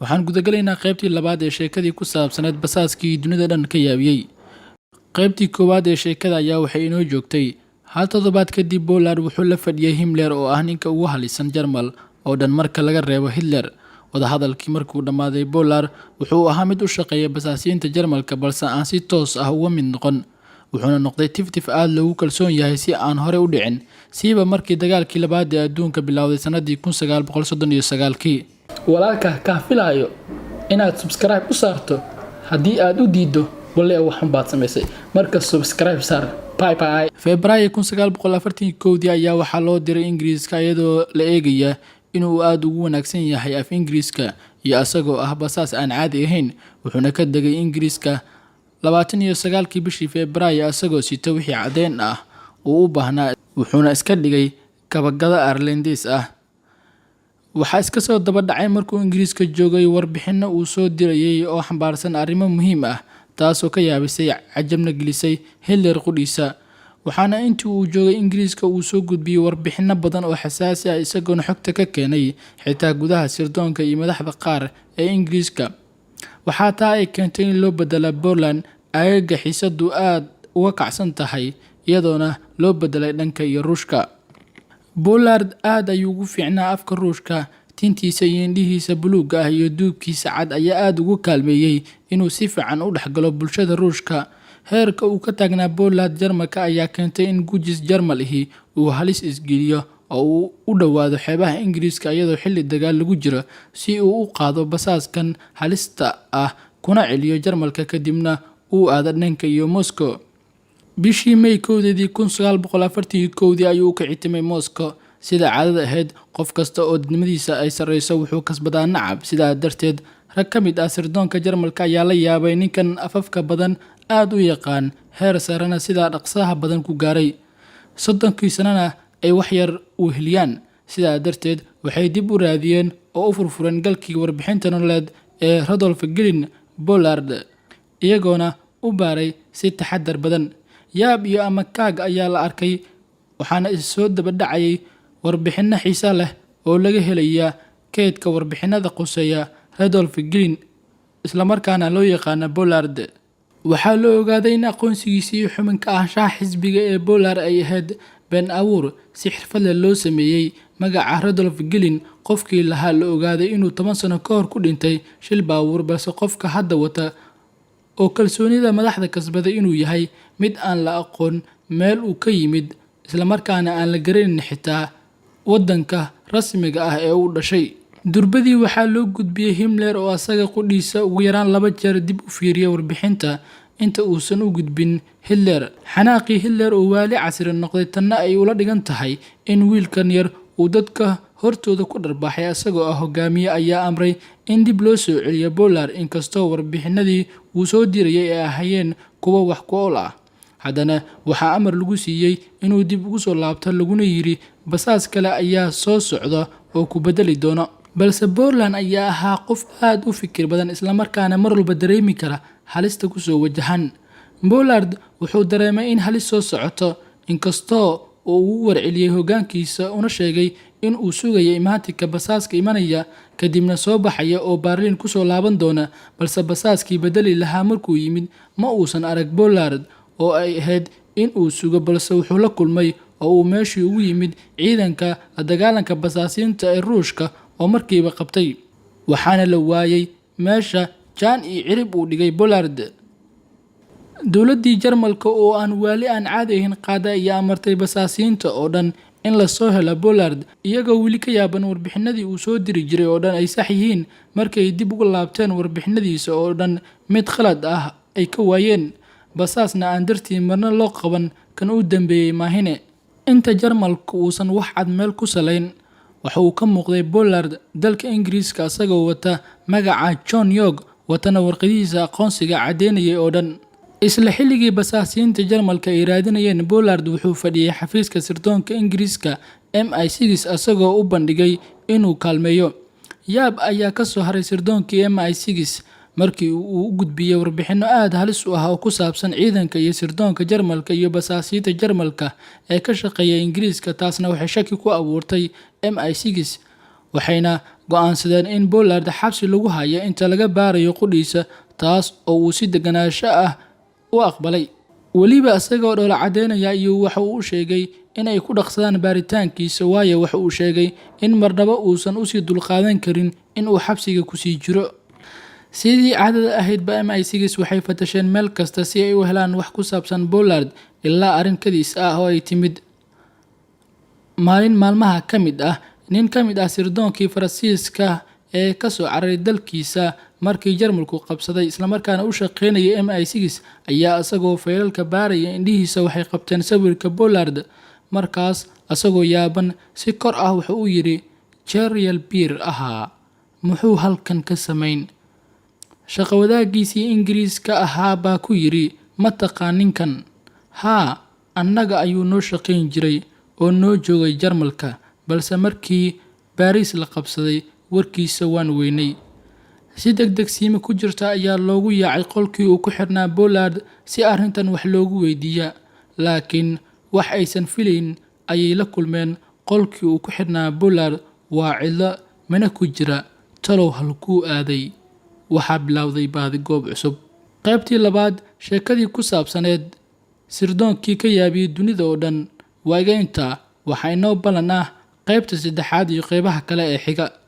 Waxaan gudagalaynaa qaybtii labaad ee sheekadii ku saabsaneed basaaskii dunida dhan ka yaabiyey. Qaybtii koowaad ee sheekada ayaa waxay inoo joogtay hal toddobaad kadib Poland wuxuu la fadhiyay Himmler oo ah ninka ugu halisan Jarmal oo dhan marka laga reebo Hitler. Wadahadalkii markuu dhammaaday Poland wuxuu ahaa mid u shaqeeya basaasiinta Jarmalka balse aan si toos ah uga mid noqon. Wuxuuna noqday tiftif aad loogu kalsoon yahay si aan hore u dhicin siiba markii dagaalkii labaad ee adduunka bilowday sanadii 1939. walaalka ka filayo inaad subscribe u saarto haddii aad u diido wali waxan baad samaysay marka subscribe saar. Bye bye. Febraayo 1941 ayaa waxaa loo diray Ingiriiska iyadoo la eegaya inuu aad ugu wanaagsan yahay af Ingiriiska iyo asagoo ah basaas aan caadi ahayn. Wuxuuna ka degay Ingiriiska 29 bishii Febraayo asagoo sita wixii cadeen ah uu u baahnaa. Wuxuuna iska dhigay kabagada Irelandis ah. waxaa iska soo daba dhacay markuu Ingiriiska joogay warbixino uu soo dirayay oo xambaarsan arrimo muhiim ah taasoo ka yaabisay cajabna gelisay Hitler qudhiisa. waxaana intii uu joogay Ingiriiska uu soo gudbiyay warbixino badan oo xasaasi ah isagoo xogta ka keenay xitaa gudaha sirdoonka iyo madaxda qaar ee Ingiriiska. waxaa taa ay keentay in loo bedelo Poland ayaga xiisadu aad uga kacsan tahay iyadoona loo bedelay dhanka iyo Ruushka. Poland aad ayuu ugu fiicnaa afka Ruushka, tintiisa iyo indhihiisa buluugga ah iyo duubkiisa cad ayaa aad ugu kaalmeeyay inuu si fiican u dhexgalo bulshada Ruushka. heerka uu ka taagnaa Poland Jarmalka ayaa keentay in gujis Jarmal ahi uu halis isgeliyo oo uu u dhowaado xeebaha Ingiriiska iyadoo xilli dagaal lagu jiro si uu u qaado basaaskan halista ah kuna celiyo Jarmalka kadibna uu aado dhanka iyo Moscow. bishii May 1941 ayuu ka citimay Moscow. sida caadada ahayd qof kasta oo dadnimadiisa ay sareyso wuxuu kasbadaa nacab. sidaa darteed rag ka mid ah sirdoonka Jarmalka ayaa la yaabay ninkan afafka badan aad u yaqaan heer sarena sidaa dhaqsaha badan ku gaaray 30 sanana ay wax yar u heliyaan. sidaa darteed waxay dib u raadiyeen oo u furfureen galkii warbixinta nololeed ee Rudolf Gelin Poland iyagoona u baaray si taxadar badan. yaab iyo ama kaag ayaa la arkay waxaana soo daba dhacay warbixino xiiso leh oo laga helaya keedka warbixinada quseeya Rudolf Gelin isla markaana loo yaqaan Poland. waxaa la ogaaday in aqoonsigiisii xubinka ahaanshaha xisbiga ee Poland ay ahayd been abuur si xirfad leh loo sameeyay. magaca Rudolf Gelin qofkii lahaa la ogaaday inuu 10 sano ka hor ku dhintay shil baabuur balse qofka hadda wata oo kalsoonida madaxda kasbaday inuu yahay mid aan la aqoon meel uu ka yimid isla markaana aan la garanin xitaa wadanka rasmiga ah ee uu dhashay. durbadii waxaa loo gudbiyay Himmler oo asaga qudhiisa ugu yaraan 2 jeer dib u fiiriyay warbixinta inta uusan u gudbin Hitler. xanaaqii Hitler oo waali casri noqday tanna ay ula dhigan tahay in wiilkan yar uu dadka hortooda ku dharbaaxay asagoo ah hogaamiye ayaa amray in dib loo soo celiyo Poland inkastoo warbixinadii uu soo dirayay ay ahaayeen kuwa wax ku ool ah. haddana waxaa amar lagu siiyay inuu dib ugu soo laabto laguna yiri basaas kale ayaa soo socda oo ku bedeli doona. balse Poland ayaa ahaa qof aad u fikir badan isla markaana mar walba dareemi kara halista ku soo wajahan. Poland wuxuu dareemay in halis soo socoto inkastoo uu warceliyay hogaankiisa una sheegay in uu sugayay imaatinka basaaska imanaya kadibna soo baxaya oo Berlin ku soo laaban doona. balse basaaskii bedeli lahaa markuu yimid ma uusan arag Poland oo ay ahayd in uu sugo balse wuxuu la kulmay oo uu meeshii ugu yimid ciidanka la dagaalanka basaasiinta ee Ruushka oo markiiba qabtay. waxaana la waayay meesha jaan iyo cirib uu dhigay Poland. dowladii Jarmalka oo aan waali aan caadi ahayn qaada ayaa amartay basaasiinta oo dhan in la soo helo Poland iyagoo wili ka yaaban warbixinadii uu soo diri jiray oo dhan ay sax yihiin. markay dib ugu laabteen warbixinadiisa oo dhan mid khalad ah ay ka waayeen basaasna aan dartii marna loo qaban kan u dambeeyay maahine. inta Jarmalku uusan wax cad meel ku salayn waxa uu ka muuqday Poland dalka Ingiriiska asagoo wata magaca John York watana warqadiisa aqoonsiga cadeynayay oo dhan. isla xilligii basaasiinta Jarmalka ay raadinayeen Poland wuxuu fadhiyay xafiiska sirdoonka Ingiriiska MI6 asagoo u bandhigay inuu kaalmeeyo. yaab ayaa ka soo haray sirdoonkii MI6 markii uu u gudbiyay warbixino aad halis u ah oo ku saabsan ciidanka iyo sirdoonka Jarmalka iyo basaasiinta Jarmalka ee ka shaqeeya Ingiriiska. taasna waxay shaki ku abuurtay MI6 waxayna go'aansadeen in Pollard xabsi lagu hayo inta laga baarayo qudhiisa, taas oo uu si deganaansho ah u aqbalay. Weliba isagoo dhoola cadeynaya iyo waxa uu sheegay in ay ku dhaqsadaan baaritaankiisa, waayo waxa uu sheegay in marnaba uusan u sii dulqaadan karin in uu xabsiga ku sii jiro. Sidii caadada ahaydba MI6 waxay fatasheen meel kasta si ay u helaan wax ku saabsan Pollard, ilaa arrin kadis ah oo ay timid maalin maalmaha ka mid ah. Nin ka mid ah sirdoonkii Faransiiska ee ka soo cararay dalkiisa markii Jarmalku qabsaday isla markaana u shaqeynayay MI6 ayaa isagoo faylalka baaraya indhihiisa waxay qabteen sawirka Pollard. Markaas isagoo yaaban si kor ah wuxuu u yiri, Jeriel Beer ahaa muxuu halkan ka samayn? Shaqo wadaagiisii Ingiriiska ahaa baa ku yiri, ma taqaan ninkan? Haa, annaga ayuu noo shaqeyn jiray oo noo joogay Jarmalka, balse markii Paris la qabsaday warkiisa waan weynay. Si degdeg siima ku jirta ayaa loogu yaacay qolkii uu ku xirnaa Pollard si arrintan wax loogu weydiiyo, laakiin wax aysan filayn ayay la kulmeen. Qolkii uu ku xirnaa Pollard waa cidlo, mana ku jira. Talow halkuu aaday? Waxaa bilowday baadigoob cusub. Qaybtii labaad, sheekadii ku saabsaneed sirdoonkii ka yaabiyay dunida oo dhan waa intaa. Waxaa inoo ballan ah qaybta saddexaad iyo qaybaha kale ee xiga.